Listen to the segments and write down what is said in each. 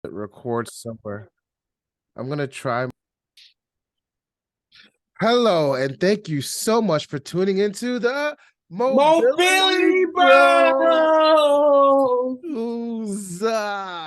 Record somewhere. I'm gonna try. Hello, and thank you so much for tuning into the Mobility Mobility Bros. Bro.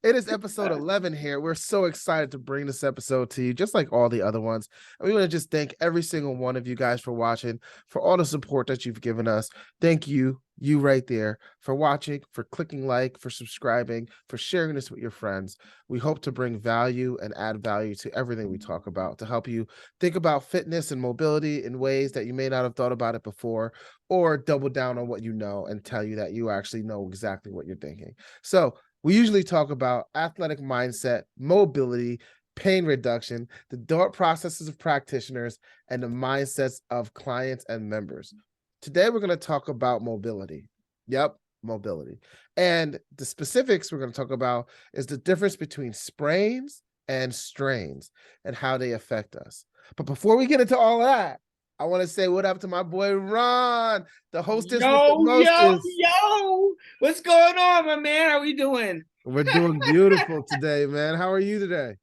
It is episode 11 here. We're so excited to bring this episode to you, just like all the other ones. And we want to just thank every single one of you guys for watching, for all the support that you've given us. Thank you, you right there, for watching, for clicking like, for subscribing, for sharing this with your friends. We hope to bring value and add value to everything we talk about to help you think about fitness and mobility in ways that you may not have thought about it before, or double down on what you know and tell you that you actually know exactly what you're thinking. So we usually talk about athletic mindset, mobility, pain reduction, the thought processes of practitioners, and the mindsets of clients and members. Today, we're going to talk about mobility. Yep, mobility. And the specifics we're going to talk about is the difference between sprains and strains and how they affect us. But before we get into all of that, I want to say what up to my boy Ron, the hostess with the mostest. Yo. What's going on, my man? How we doing? We're doing beautiful today, man. How are you today?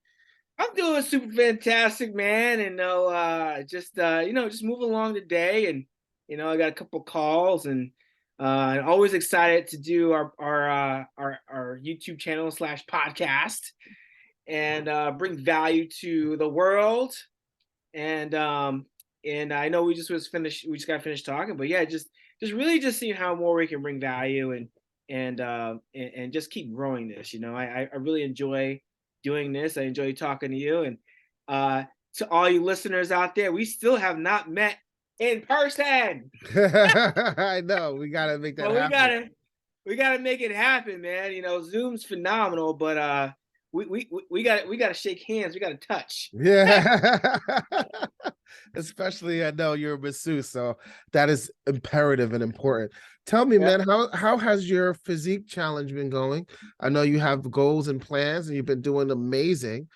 I'm doing super fantastic, man. And just moving along today. And I got a couple calls and always excited to do our YouTube channel / podcast and bring value to the world. And I know we just got finished talking, but yeah, just really just seeing how more we can bring value and just keep growing this. I really enjoy doing this. I enjoy talking to you, and to all you listeners out there, we still have not met in person. I know we gotta make that But we happen. gotta make it happen, man. Zoom's phenomenal, but we gotta shake hands. We gotta touch. Yeah. Especially I know you're a masseuse, so that is imperative and important. Tell me, Yeah. man, how has your physique challenge been going? I know you have goals and plans, and you've been doing amazing,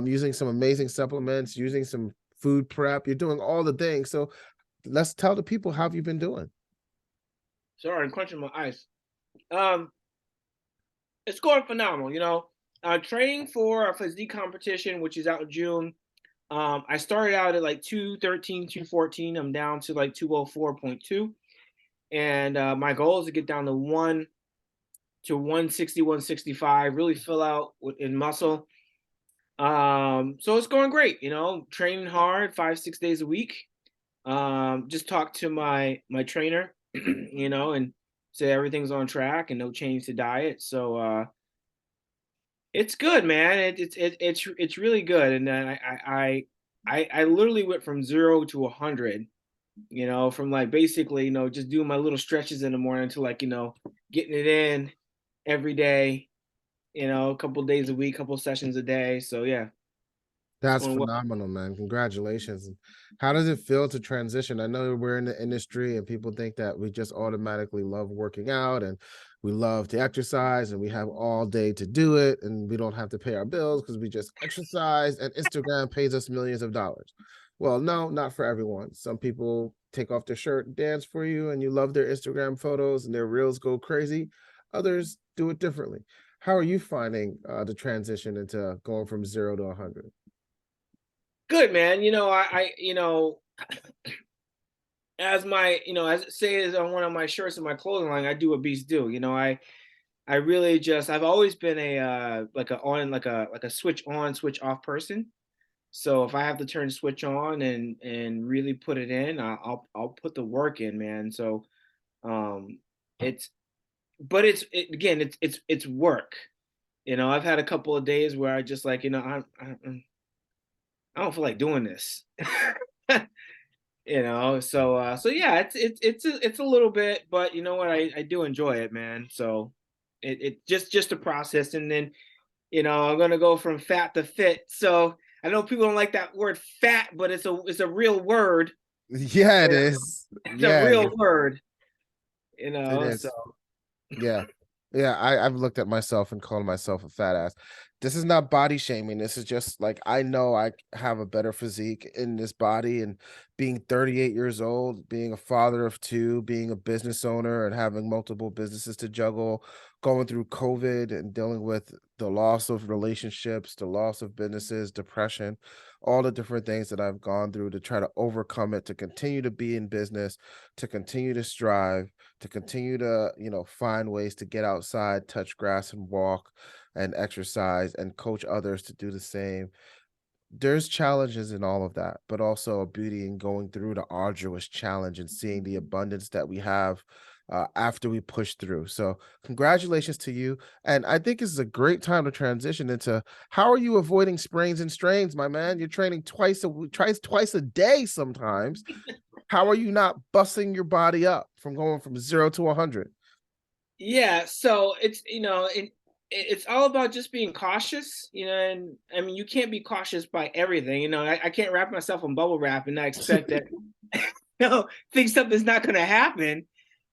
using some amazing supplements, using some food prep. You're doing all the things. So let's tell the people how have you been doing. Sorry, I'm crunching my ice. Um, it's going phenomenal. Training for a physique competition, which is out in June. I started out at like 213, 214. I'm down to like 204.2. And my goal is to get down to 160, 165, really fill out in muscle. So it's going great, training hard 5, 6 days a week. Just talk to my trainer, and say everything's on track and no change to diet. So it's good, man. It's really good. And then I literally went from 0 to 100. From like basically, just doing my little stretches in the morning to like, getting it in every day. A couple days a week, couple sessions a day. So yeah, it's That's going well. phenomenal, man. Congratulations. How does it feel to transition? I know we're in the industry and people think that we just automatically love working out and we love to exercise and we have all day to do it and we don't have to pay our bills because we just exercise and Instagram pays us millions of dollars. Well, no, not for everyone. Some people take off their shirt and dance for you and you love their Instagram photos and their reels go crazy. Others do it differently. How are you finding the transition into going from 0 to 100? Good, man. As as it says on one of my shirts in my clothing line, I do what beasts do. I really I've always been a like a switch on, switch off person. So if I have to turn the switch on and really put it in, I'll put the work in, man. So um it's but again, it's work. I've had a couple of days where I just like, I don't feel like doing this. So yeah, it's a little bit, but you know what, I do enjoy it, man. So it just a process. And then I'm gonna go from fat to fit. So I know people don't like that word fat, but it's a real word. Yeah, it Yeah, is. it's a Yeah, it real is. word. It So is. Yeah. Yeah, I've looked at myself and called myself a fat ass. This is not body shaming. This is just like I know I have a better physique in this body and being 38 years old, being a father of two, being a business owner and having multiple businesses to juggle going through COVID and dealing with the loss of relationships, the loss of businesses, depression, all the different things that I've gone through to try to overcome it, to continue to be in business, to continue to strive, to continue to, find ways to get outside, touch grass and walk and exercise and coach others to do the same. There's challenges in all of that, but also a beauty in going through the arduous challenge and seeing the abundance that we have after we push through. So, congratulations to you. And I think this is a great time to transition into how are you avoiding sprains and strains, my man? You're training twice a day sometimes. How are you not busting your body up from going from 0 to 100? Yeah, so it's all about just being cautious, and I mean you can't be cautious by everything. I can't wrap myself in bubble wrap and not expect that think something's not gonna happen,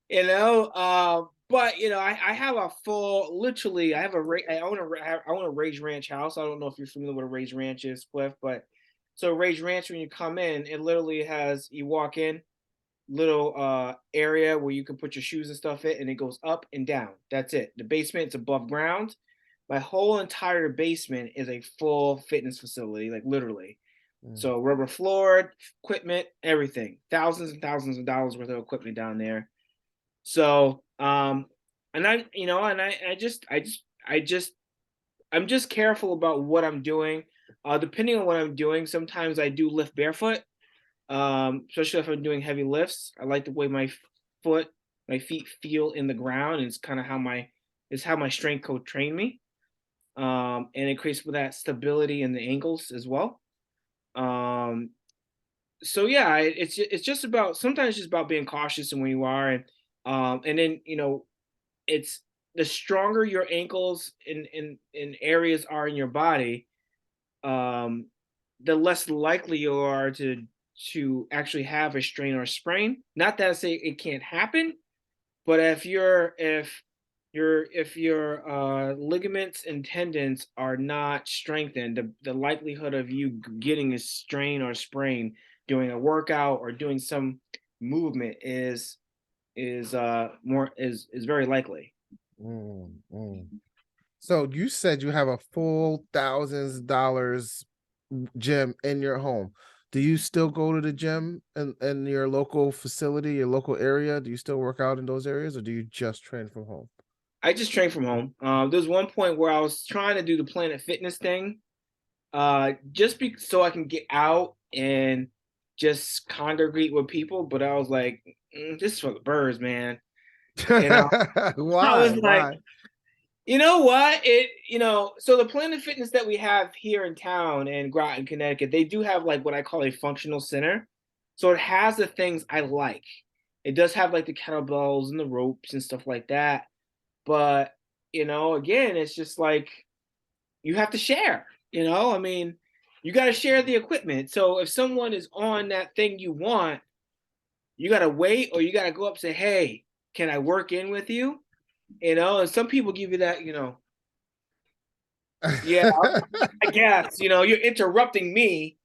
but I have a full literally I have I own a raised ranch house. I don't know if you're familiar with a raised ranch is, Cliff, but so raised ranch, when you come in, it literally has you walk in little area where you can put your shoes and stuff in, and it goes up and down. That's it. The basement is above ground. My whole entire basement is a full fitness facility, like literally. Mm, So rubber floored, equipment, everything. Thousands and thousands of dollars worth of equipment down there. So and I'm just careful about what I'm doing. Depending on what I'm doing, sometimes I do lift barefoot, especially if I'm doing heavy lifts. I like the way my feet feel in the ground, and it's kind of how my strength coach trained me. And it creates that stability in the ankles as well. Um, so yeah, it's just about sometimes it's just about being cautious in where you are, and then it's the stronger your ankles in areas are in your body, um, the less likely you are to actually have a strain or a sprain. Not that I say it can't happen, but if your ligaments and tendons are not strengthened, the likelihood of you getting a strain or sprain doing a workout or doing some movement is very likely. mm, mm. So you said you have a full thousands of dollars gym in your home. Do you still go to the gym in your local facility, your local area? Do you still work out in those areas, or do you just train from home? I just train from home. There's one point where I was trying to do the Planet Fitness thing, so I can get out and just congregate with people. But I was like, this is for the birds, man. You know, I Why? was like, Why? you know what? So the Planet Fitness that we have here in town in Groton, Connecticut, they do have like what I call a functional center. So it has the things I like. It does have like the kettlebells and the ropes and stuff like that. But, again, it's just like you have to share, I mean, you got to share the equipment. So if someone is on that thing you want, you got to wait, or you got to go up and say, hey, can I work in with you? And some people give you that, yeah, I guess, you're interrupting me.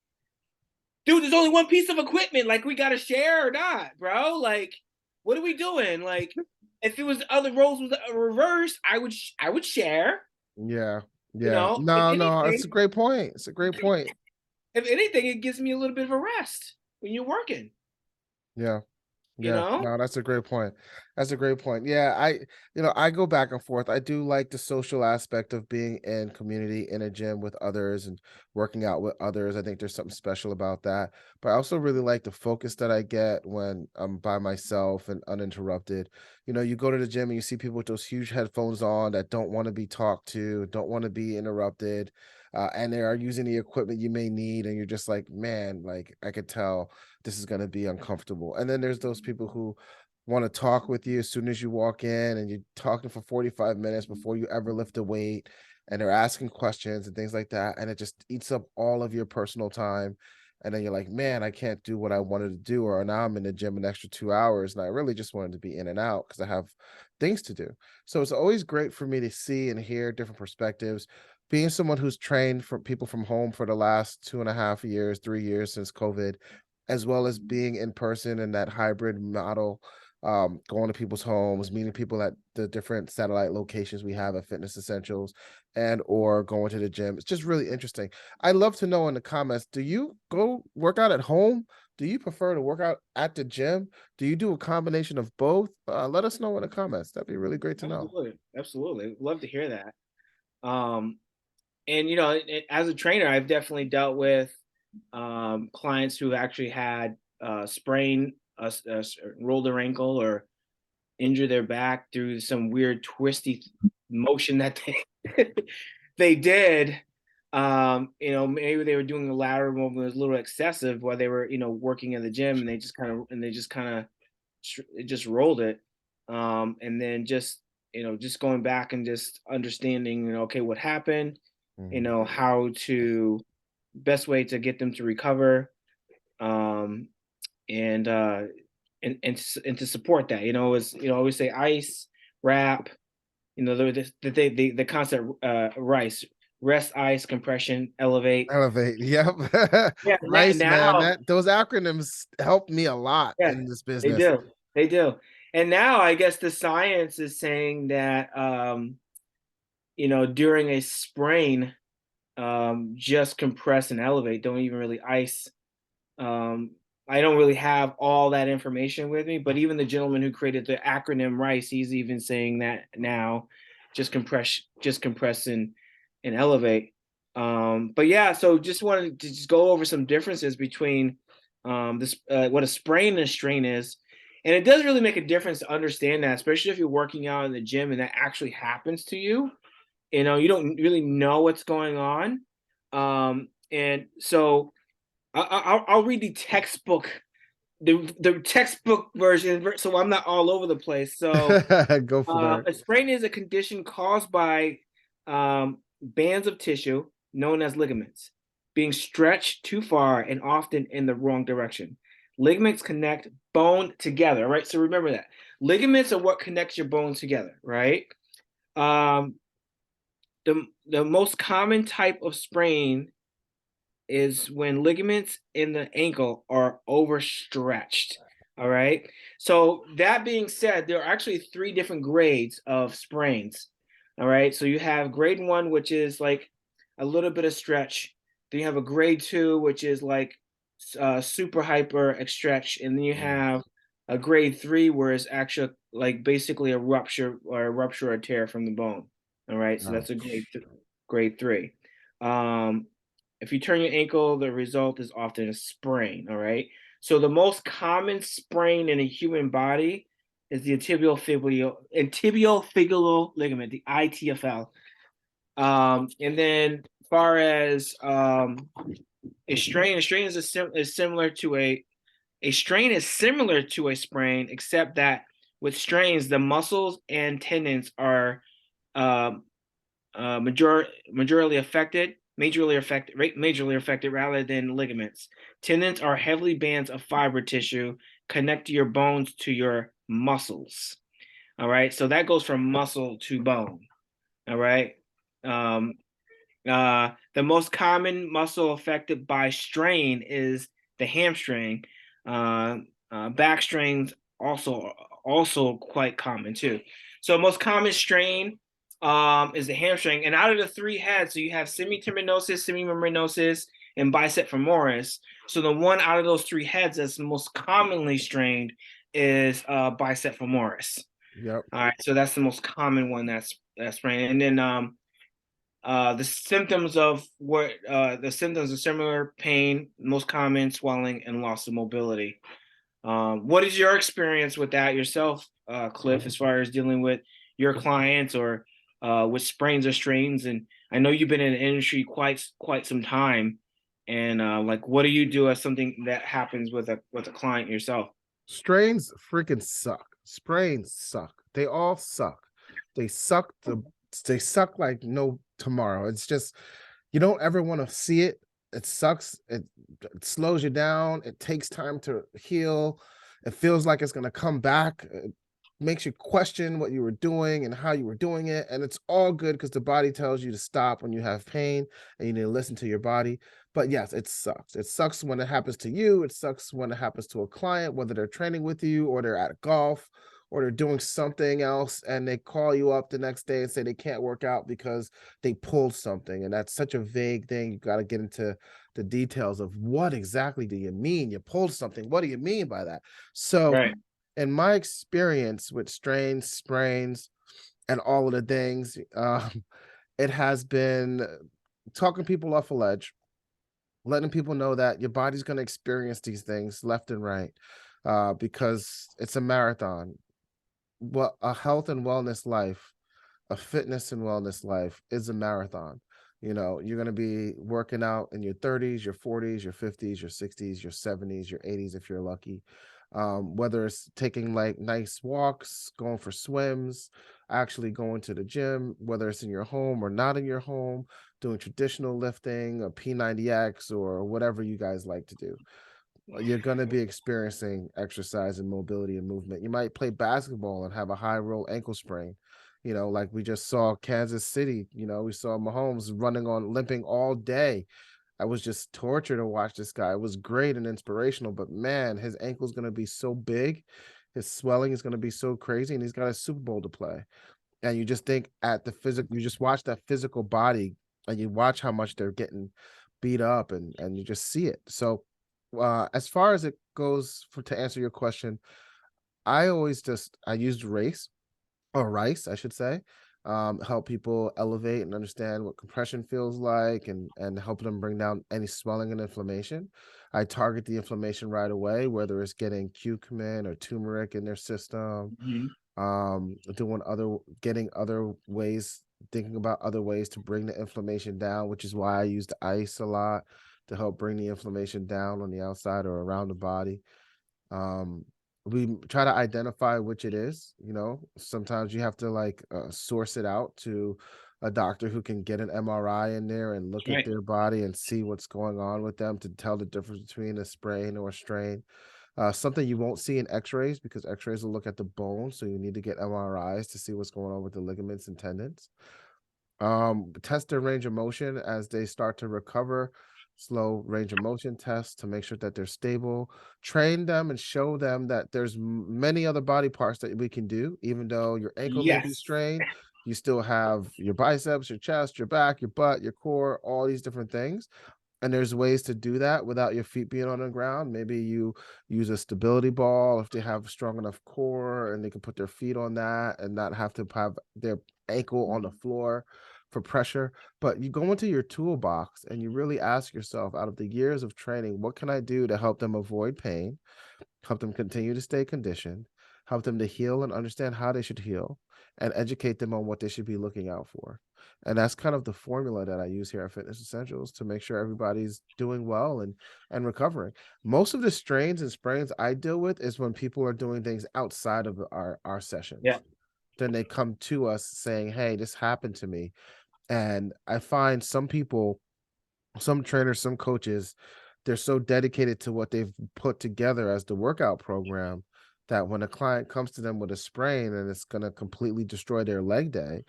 Dude, there's only one piece of equipment. Like, we got to share or not, bro? Like, what are we doing? Like, if it was other roles was reversed, I would share. Yeah, You yeah. know, if No, no, it's a anything, great point. It's a great point. if anything, it gives me a little bit of a rest when you're working. Yeah. You Yeah, know, no, that's a great point. That's a great point. Yeah, I go back and forth. I do like the social aspect of being in community in a gym with others and working out with others. I think there's something special about that. But I also really like the focus that I get when I'm by myself and uninterrupted. You go to the gym and you see people with those huge headphones on that don't want to be talked to, don't want to be interrupted. And they are using the equipment you may need, and you're just like, man, like I could tell this is going to be uncomfortable. And then there's those people who want to talk with you as soon as you walk in, and you're talking for 45 minutes before you ever lift a weight, and they're asking questions and things like that, and it just eats up all of your personal time. And then you're like, man, I can't do what I wanted to do, or now I'm in the gym an extra 2 hours and I really just wanted to be in and out because I have things to do. So it's always great for me to see and hear different perspectives. Being someone who's trained for people from home for the last 2.5 years, 3 years since COVID, as well as being in person in that hybrid model. going to people's homes, meeting people at the different satellite locations we have at Fitness Essentials, and or going to the gym. It's just really interesting. I'd love to know in the comments, do you go work out at home? Do you prefer to work out at the gym? Do you do a combination of both? Let us know in the comments. That'd be really great to know. Absolutely, absolutely. Love to hear that. Um, and as a trainer, I've definitely dealt with clients who actually had sprain, rolled their ankle, or injure their back through some weird twisty motion that they they did. Maybe they were doing a lateral movement that was a little excessive while they were, working in the gym, and they just rolled it. And then just going back and just understanding, okay, what happened, Mhm. how to best way to get them to recover. Um, and and to support that, is, always say ice, wrap, the concept, rice, rest, ice, compression, elevate. Elevate. Yep. Yeah, Nice, man. now, That those acronyms helped me a lot yeah, in this they business. do, they do. And now I guess the science is saying that, during a sprain, just compress and elevate. Don't even really ice. Um, I don't really have all that information with me, but even the gentleman who created the acronym RICE, he's even saying that now, just compress and elevate. But yeah, so just wanted to just go over some differences between this what a sprain and a strain is. And it does really make a difference to understand that, especially if you're working out in the gym and that actually happens to you. You don't really know what's going on. And so I'll read the textbook version, so I'm not all over the place. So, Go for it. a sprain is a condition caused by bands of tissue known as ligaments being stretched too far and often in the wrong direction. Ligaments connect bone together, right? So remember that ligaments are what connects your bones together, right? Um, the most common type of sprain is when ligaments in the ankle are overstretched. All right. So that being said, there are actually three different grades of sprains. All right. So you have grade one, which is like a little bit of stretch. Then you have a grade two, which is like super hyper stretch, and then you Mm. have a grade three, where it's actually like basically a rupture or tear from the bone. All right. So that's a Ouch. grade three. Um, if you turn your ankle, the result is often a sprain. All right. So the most common sprain in a human body is the tibial fibular ligament, the ITFL. And then, as far as a strain is similar to a strain is similar to a sprain, except that with strains, the muscles and tendons are um, majorly affected rather than ligaments. Tendons are heavily bands of fiber tissue connect your bones to your muscles. All right, so that goes from muscle to bone. All right. Um, the most common muscle affected by strain is the hamstring. Back strains also quite common too. So most common strain is the hamstring, and out of the three heads, so you have semitendinosus, semimembranosus, and bicep femoris. So the one out of those three heads that's most commonly strained is bicep femoris. Yep. All right, so that's the most common one that's sprained, and then the symptoms are similar: pain, most common swelling, and loss of mobility. What is your experience with that yourself, Cliff, as far as dealing with your clients or with sprains or strains? And I know you've been in the industry quite some time. And like, what do you do as something that happens with a client yourself? Strains freaking suck. Sprains suck. They all suck. They suck they suck like no tomorrow. It's just you don't ever want to see it. It sucks. It slows you down. It takes time to heal. It feels like it's gonna come back. makes you question what you were doing and how you were doing it. And it's all good because the body tells you to stop when you have pain and you need to listen to your body. But yes, it sucks. It sucks when it happens to you. It sucks when it happens to a client, whether they're training with you or they're at golf or they're doing something else and they call you up the next day and say they can't work out because they pulled something. And that's such a vague thing. You got to get into the details of what exactly do you mean? You pulled something. What do you mean by that? So, Right. in my experience with strains, sprains, and all of the things, it has been talking people off a ledge, letting people know that your body's going to experience these things left and right, because it's a marathon. Well, a health and wellness life, a fitness and wellness life is a marathon. You know, you're going to be working out in your 30s, your 40s, your 50s, your 60s, your 70s, your 80s if you're lucky. Whether it's taking like nice walks, going for swims, actually going to the gym, whether it's in your home or not in your home, doing traditional lifting, a P90X, or whatever you guys like to do, you're going to be experiencing exercise and mobility and movement. You might play basketball and have a high roll ankle sprain. You know, like we just saw Kansas City, you know, we saw Mahomes running on limping all day. I was just torture to watch this guy. It was great and inspirational, but man, his ankle's going to be so big. His swelling is going to be so crazy, and he's got a Super Bowl to play. And you just think at the physical, you just watch that physical body and you watch how much they're getting beat up, and you just see it. So as far as it goes, for to answer your question, I used race or rice, I should say, help people elevate and understand what compression feels like, and help them bring down any swelling and inflammation. I target the inflammation right away, whether it's getting curcumin or turmeric in their system, Mhm. doing other getting other ways, thinking about other ways to bring the inflammation down, which is why I used ice a lot to help bring the inflammation down on the outside or around the body. um we try to identify which it is. You know, sometimes you have to like source it out to a doctor who can get an MRI in there and look at Right. their body and see what's going on with them to tell the difference between a sprain or a strain. Something you won't see in x-rays, because x-rays will look at the bone, so you need to get MRIs to see what's going on with the ligaments and tendons. Test their range of motion as they start to recover. Slow range of motion tests to make sure that they're stable. Train them and show them that there's many other body parts that we can do. Even though your ankle may be Yes. strained, you still have your biceps, your chest, your back, your butt, your core, all these different things. And there's ways to do that without your feet being on the ground. Maybe you use a stability ball if they have a strong enough core and they can put their feet on that and not have to have their ankle on the floor for pressure. But you go into your toolbox and you really ask yourself, out of the years of training, what can I do to help them avoid pain, help them continue to stay conditioned, help them to heal and understand how they should heal, and educate them on what they should be looking out for. And that's kind of the formula that I use here at Fitness Essentials to make sure everybody's doing well and recovering. Most of the strains and sprains I deal with is when people are doing things outside of our Yeah. sessions. Then they come to us saying, "Hey, this happened to me." And I find some people, some trainers, some coaches, they're so dedicated to what they've put together as the workout program that when a client comes to them with a sprain and it's going to completely destroy their leg day,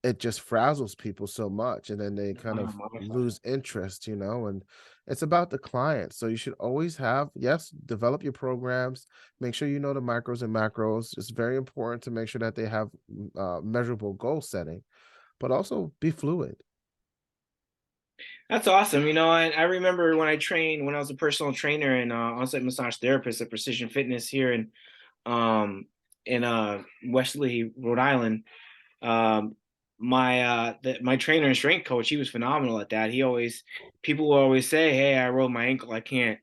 it just frazzles people so much. And then they kind of Modify. lose interest, you know, and it's about the client. So you should always have, yes, develop your programs, make sure you know the micros and macros. It's very important to make sure that they have measurable goal setting, but also be fluid. That's awesome. I remember when I trained, when I was a personal trainer and on-site massage therapist at Precision Fitness here um in Wesley, Rhode Island. Um, my trainer and strength coach, he was phenomenal at that. People will always say, "Hey, I rolled my ankle, I can't,"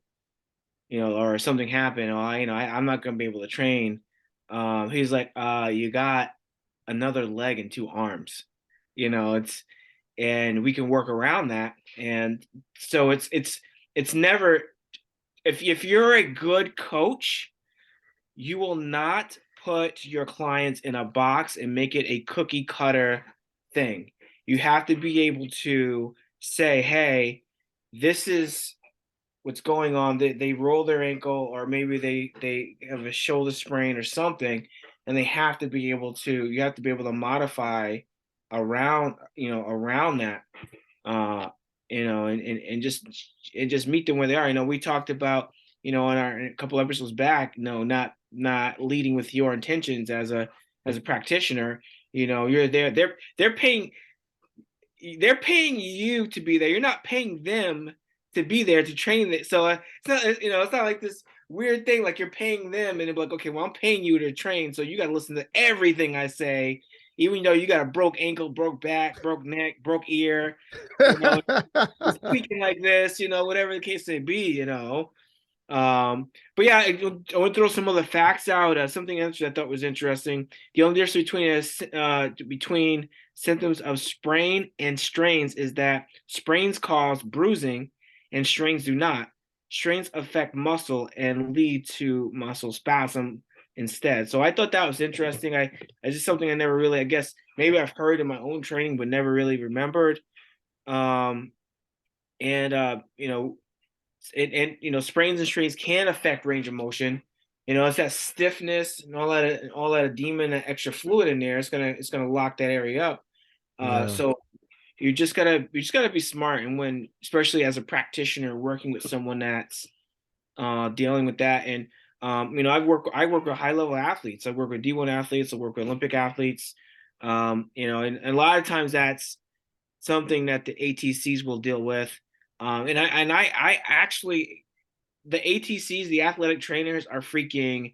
or something happened, or I'm not gonna be able to train. He's like, "You got another leg and two arms. It's and we can work around that." And so it's never, if you're a good coach, you will not put your clients in a box and make it a cookie cutter thing. You have to be able to say, "Hey, this is what's going on." They roll their ankle, or maybe they have a shoulder sprain or something, and they have to be able to. You have to be able to modify around that. Uh, and just meet them where they are. We talked about, in a couple episodes back, not leading with your intentions as a practitioner. You're there. They're paying you to be there. You're not paying them to be there to train it. So it's not like this weird thing like you're paying them and they're like, okay, well, I'm paying you to train, so you got to listen to everything I say, even though you got a broke ankle, broke back, broke neck, broke ear, it's squeaking like this, whatever the case may be. But yeah, I want to throw some other facts out. Something else I thought was interesting. The only difference between symptoms of sprain and strains is that sprains cause bruising and strains do not. Strains affect muscle and lead to muscle spasm instead. So I thought that was interesting. It's just something I never really, I guess maybe I've heard in my own training, but never really remembered. Um, and sprains and strains can affect range of motion. It's that stiffness and all that edema and that extra fluid in there. It's gonna lock that area up. Yeah. So you just gotta be smart, and especially as a practitioner working with someone that's dealing with that. And I work with high level athletes. I work with D1 athletes. I work with Olympic athletes. And a lot of times that's something that the ATCs will deal with. And I actually, the ATCs, the athletic trainers, are freaking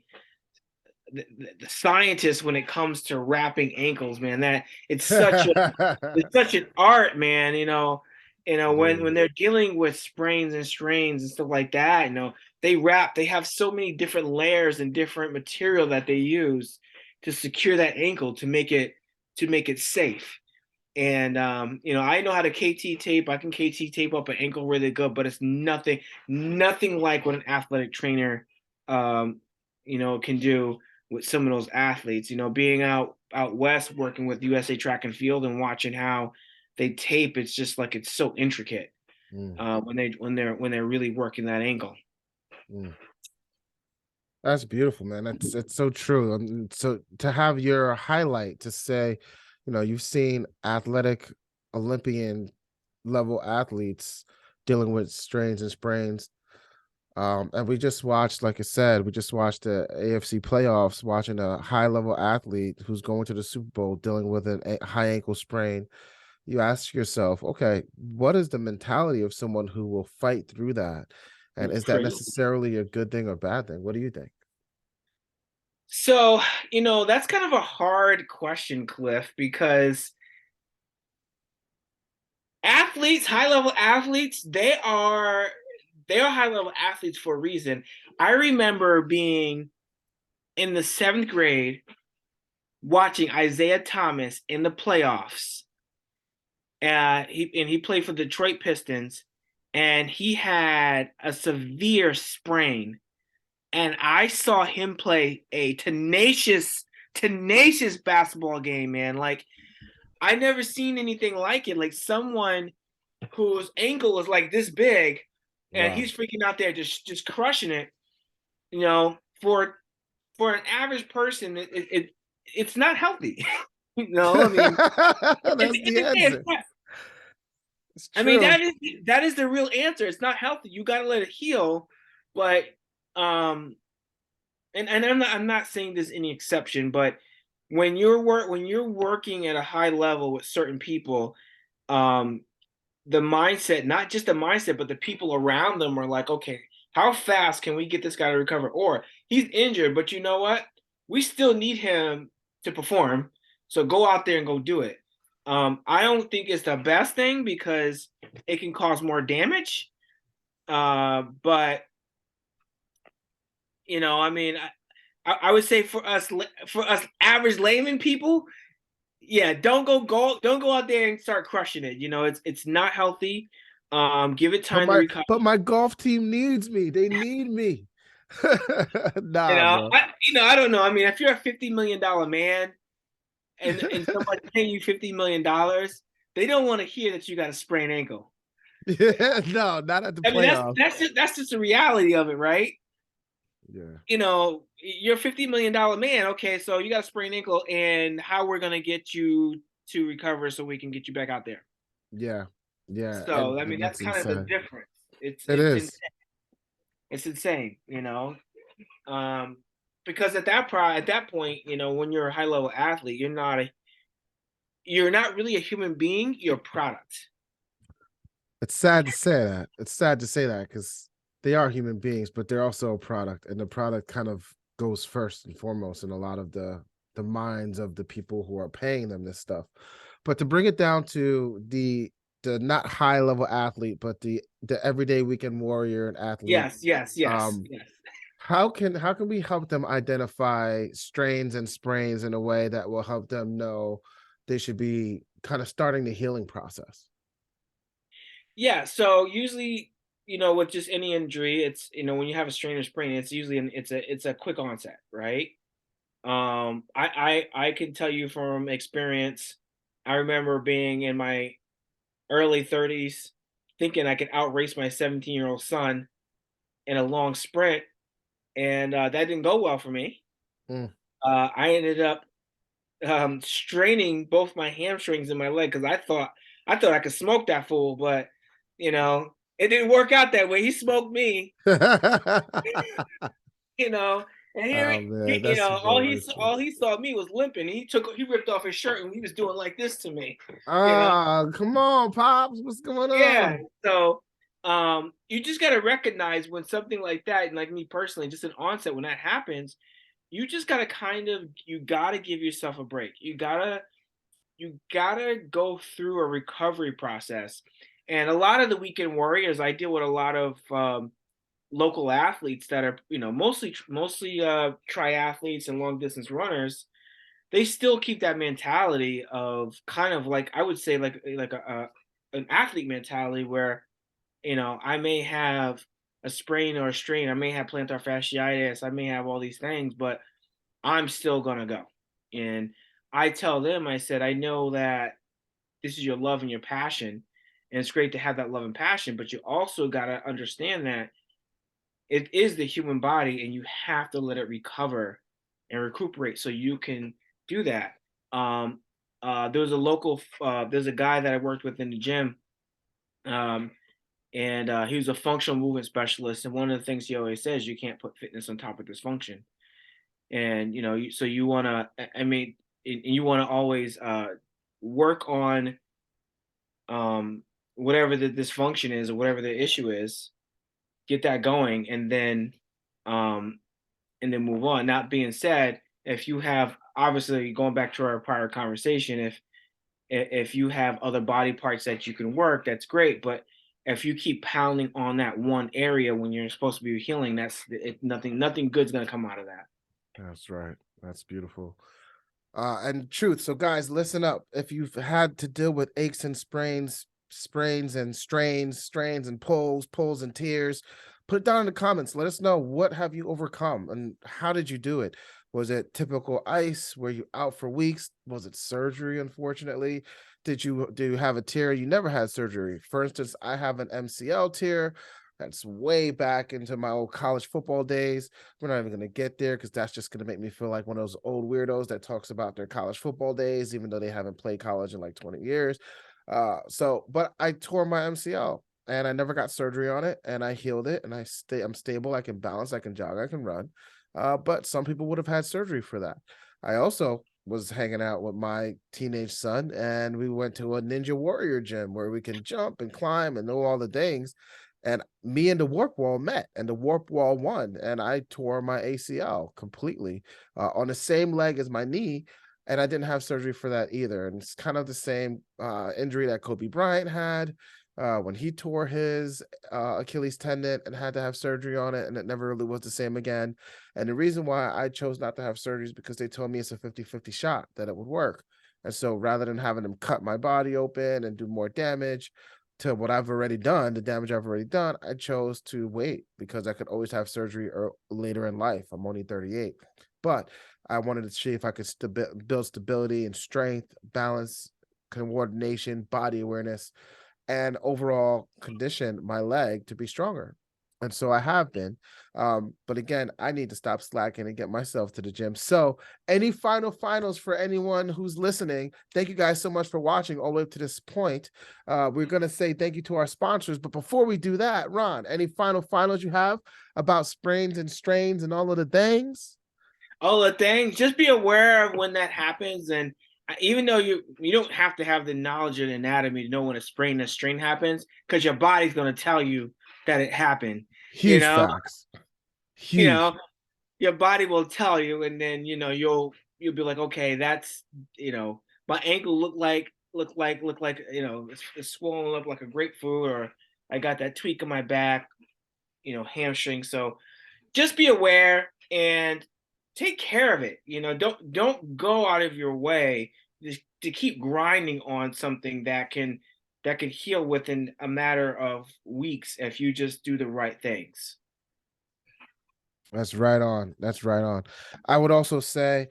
the scientists when it comes to wrapping ankles, man. That it's such an art, man. When Yeah. they're dealing with sprains and strains and stuff like that, they have so many different layers and different material that they use to secure that ankle to make it safe. And I know how to KT tape. I can KT tape up an ankle really good, but it's nothing like what an athletic trainer can do with some of those athletes. Being out west working with USA Track and Field and watching how they tape, it's just like it's so intricate Mm, when they're really working that ankle. mm. That's beautiful, man. It's so true. So to have your highlight to say, you've seen athletic Olympian level athletes dealing with strains and sprains. And we just watched, like I said, we just watched the AFC playoffs, watching a high level athlete who's going to the Super Bowl dealing with a high ankle sprain. You ask yourself, okay, what is the mentality of someone who will fight through that? And It's is that crazy. necessarily a good thing or bad thing? What do you think? So, that's kind of a hard question, Cliff, because athletes, high level athletes, they are high level athletes for a reason. I remember being in the 7th grade watching Isaiah Thomas in the playoffs. He played for the Detroit Pistons, and he had a severe sprain. And I saw him play a tenacious basketball game, man. Like, I never seen anything like it. Like, someone whose ankle is like this big, and Wow. he's freaking out there just crushing it. For an average person, it's not healthy. I mean, That's the it's answer. not. It's I mean, true. that is the real answer. It's not healthy. You got to let it heal. But um, and I'm not saying there's any exception, but when you're working at a high level with certain people, um, the mindset, not just the mindset, but the people around them are like, okay, how fast can we get this guy to recover? Or he's injured, but you know what? We still need him to perform. So go out there and go do it. I don't think it's the best thing because it can cause more damage. But I mean, I would say for us average layman people, yeah, don't go out there and start crushing it. It's not healthy. Give it But time to my recover. but my golf team needs me. They need me. Nah, bro. I don't know. I mean, if you're a $50 million man and somebody's paying you $50 million, they don't want to hear that you got a sprained ankle. Yeah, no, not at the I mean, that's playoffs. that's just that's just the reality of it, right? Yeah. you're a $50 million man. Okay, so you got a sprained ankle, and how we're gonna get you to recover so we can get you back out there. Yeah. Yeah. So I mean, And that's that's kind of the insane. difference. It is. It's insane, you know. Um, because at that point, you know, when you're a high level athlete, you're not really a human being. You're a product. It's sad to say that. It's sad to say that because they are human beings, but they're also a product, and the product kind of goes first and foremost in a lot of the minds of the people who are paying them this stuff. But to bring it down to the not high level athlete, but the everyday weekend warrior and athlete, Yes, yes, yes, um, yes. how can we help them identify strains and sprains in a way that will help them know they should be kind of starting the healing process? Yeah, so usually, you know, with just any injury, it's, you know, when you have a strain or sprain, it's usually it's a quick onset, right? I can tell you from experience. I remember being in my early 30s, thinking I could outrace my 17-year-old son in a long sprint, and that didn't go well for me. Mm. I ended up straining both my hamstrings in my leg because I thought I could smoke that fool, but you know, it didn't work out that way. He smoked me, you know, and Oh man, you that's know, very true. all he saw me was limping. He ripped off his shirt and he was doing like this to me, you know. Ah, come on, pops, what's going Yeah. on? So you just gotta recognize when something like that, and like me personally, just an onset when that happens, you just gotta you gotta give yourself a break. You gotta go through a recovery process. And a lot of the weekend warriors, I deal with a lot of local athletes that are, you know, mostly triathletes and long distance runners. They still keep that mentality of kind of like, I would say, like an athlete mentality where, you know, I may have a sprain or a strain, I may have plantar fasciitis, I may have all these things, but I'm still gonna go. And I tell them, I said, I know that this is your love and your passion, and it's great to have that love and passion, but you also gotta understand that it is the human body, and you have to let it recover and recuperate so you can do that. Um, there's a guy that I worked with in the gym, um, and he was a functional movement specialist. And one of the things he always says, you can't put fitness on top of dysfunction. And you know, so you want to, I mean, and you want to always work on um, whatever the dysfunction is or whatever the issue is, get that going, um, and then move on. That being said, if you have, obviously going back to our prior conversation, if you have other body parts that you can work, that's great. But if you keep pounding on that one area when you're supposed to be healing, nothing good's gonna come out of that. That's right. That's beautiful. And truth. So, guys, listen up. If you've had to deal with aches and sprains and strains and pulls and tears, put it down in the comments. Let us know, what have you overcome and how did you do it? Was it typical ice? Were you out for weeks? Was it surgery, unfortunately? Do you have a tear? You never had surgery. For instance, I have an MCL tear. That's way back into my old college football days. We're not even going to get there because that's just going to make me feel like one of those old weirdos that talks about their college football days, even though they haven't played college in like 20 years. But I tore my MCL and I never got surgery on it, and I healed it, and I'm stable. I can balance, I can jog, I can run. But some people would have had surgery for that. I also was hanging out with my teenage son, and we went to a Ninja Warrior gym where we can jump and climb and know all the things. And me and the warp wall met, and the warp wall won, and I tore my ACL completely on the same leg as my knee, and I didn't have surgery for that either. And it's kind of the same injury that Kobe Bryant had when he tore his Achilles tendon and had to have surgery on it, and it never really was the same again. And the reason why I chose not to have surgery is because they told me it's a 50-50 shot that it would work. And so rather than having them cut my body open and do more damage, to what I've already done, the damage I've already done, I chose to wait because I could always have surgery or later in life. I'm only 38, but I wanted to see if I could build stability and strength, balance, coordination, body awareness, and overall condition my leg to be stronger. And so I have been. But again, I need to stop slacking and get myself to the gym. So, any finals for anyone who's listening? Thank you guys so much for watching all the way up to this point. We're going to say thank you to our sponsors. But before we do that, Ron, any finals you have about sprains and strains and all of the things? All the things, just be aware of when that happens. And even though you don't have to have the knowledge of anatomy to know when a sprain and a strain happens, because your body's going to tell you that it happened. You Huge know, facts. you Huge. know, your body will tell you, and then you'll be like, okay, that's my ankle look like it's swollen up like a grapefruit, or I got that tweak in my back, hamstring. So just be aware and take care of it. Don't go out of your way to keep grinding on something that can heal within a matter of weeks if you just do the right things. That's right on. That's right on. I would also say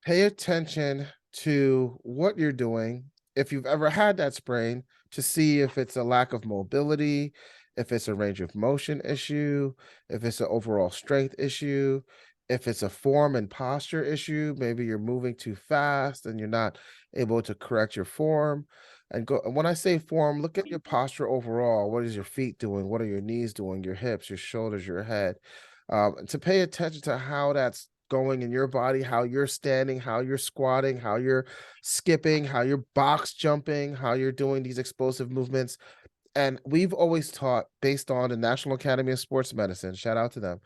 pay attention to what you're doing. If you've ever had that sprain, to see if it's a lack of mobility, if it's a range of motion issue, if it's an overall strength issue, if it's a form and posture issue, maybe you're moving too fast and you're not able to correct your form. And when I say form, look at your posture overall. What is your feet doing? What are your knees doing? Your hips, your shoulders, your head. To pay attention to how that's going in your body, how you're standing, how you're squatting, how you're skipping, how you're box jumping, how you're doing these explosive movements. And we've always taught, based on the National Academy of Sports Medicine, shout out to them,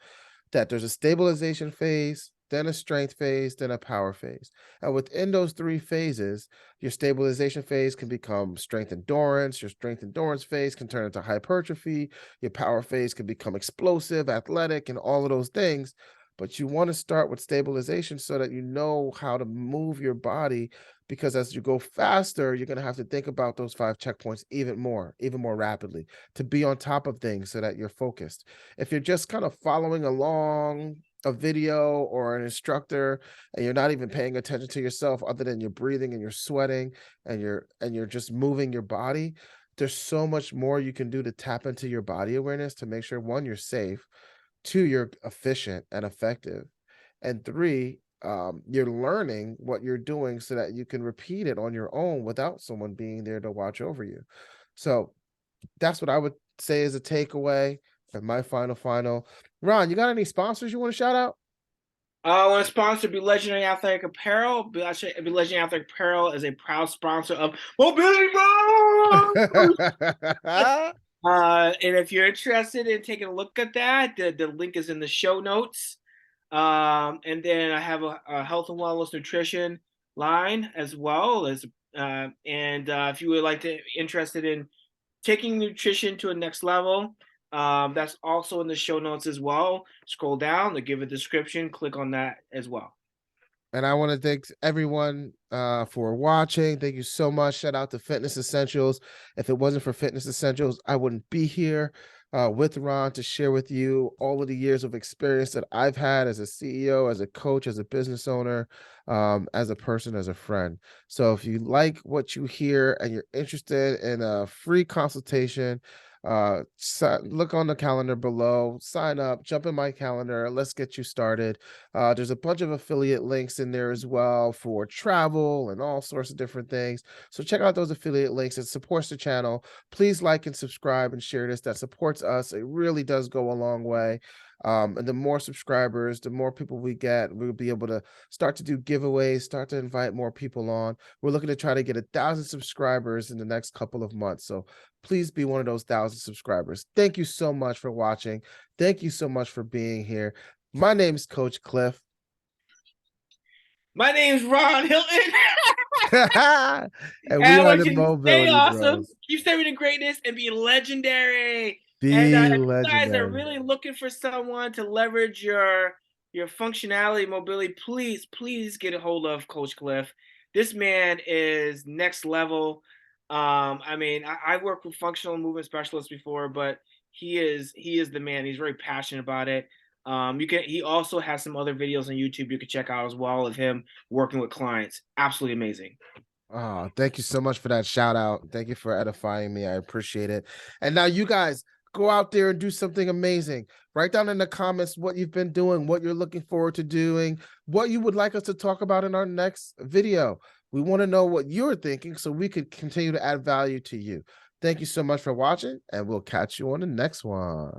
that there's a stabilization phase, then a strength phase, then a power phase. And within those three phases, your stabilization phase can become strength endurance. Your strength endurance phase can turn into hypertrophy. Your power phase can become explosive, athletic, and all of those things. But you want to start with stabilization so that you know how to move your body, because as you go faster, you're going to have to think about those 5 checkpoints even more rapidly, to be on top of things so that you're focused. If you're just kind of following along a video or an instructor and you're not even paying attention to yourself other than you're breathing and you're sweating and you're just moving your body, there's so much more you can do to tap into your body awareness to make sure, one, you're safe, two, you're efficient and effective, and three, you're learning what you're doing so that you can repeat it on your own without someone being there to watch over you. So that's what I would say is a takeaway and my final. Ron, you got any sponsors you want to shout out? I want to sponsor Be Legendary Athletic Apparel. Be Legendary Athletic Apparel is a proud sponsor of Mobility Bros. And if you're interested in taking a look at that, the link is in the show notes. And then I have a health and wellness nutrition line as well as, if you would like to interested in taking nutrition to a next level, that's also in the show notes as well. Scroll down to give a description, click on that as well. And I want to thank everyone for watching. Thank you so much. Shout out to Fitness Essentials. If it wasn't for Fitness Essentials, I wouldn't be here with Ron to share with you all of the years of experience that I've had as a CEO, as a coach, as a business owner, as a person, as a friend. So if you like what you hear and you're interested in a free consultation, look on the calendar below, sign up, jump in my calendar. Let's get you started. There's a bunch of affiliate links in there as well for travel and all sorts of different things. So check out those affiliate links. It supports the channel. Please like and subscribe and share this. That supports us. It really does go a long way. And the more subscribers, the more people we get, we'll be able to start to do giveaways, start to invite more people on. We're looking to try to get 1,000 subscribers in the next couple of months. So please be one of those 1,000 subscribers. Thank you so much for watching. Thank you so much for being here. My name is Coach Clif. My name's Ron Hilton. And And we I are want the you to stay Mobility awesome, Bros. keep stepping to greatness, and be legendary. And Be if you guys are legendary. really looking for someone to leverage your functionality, mobility, please get a hold of Coach Clif. This man is next level. I worked with functional movement specialists before, but he is the man. He's very passionate about it. He also has some other videos on YouTube you can check out as well of him working with clients. Absolutely amazing. Oh, thank you so much for that shout out. Thank you for edifying me. I appreciate it. And now you guys Go out there and do something amazing. Write down in the comments what you've been doing, what you're looking forward to doing, what you would like us to talk about in our next video. We want to know what you're thinking so we could continue to add value to you. Thank you so much for watching, and we'll catch you on the next one.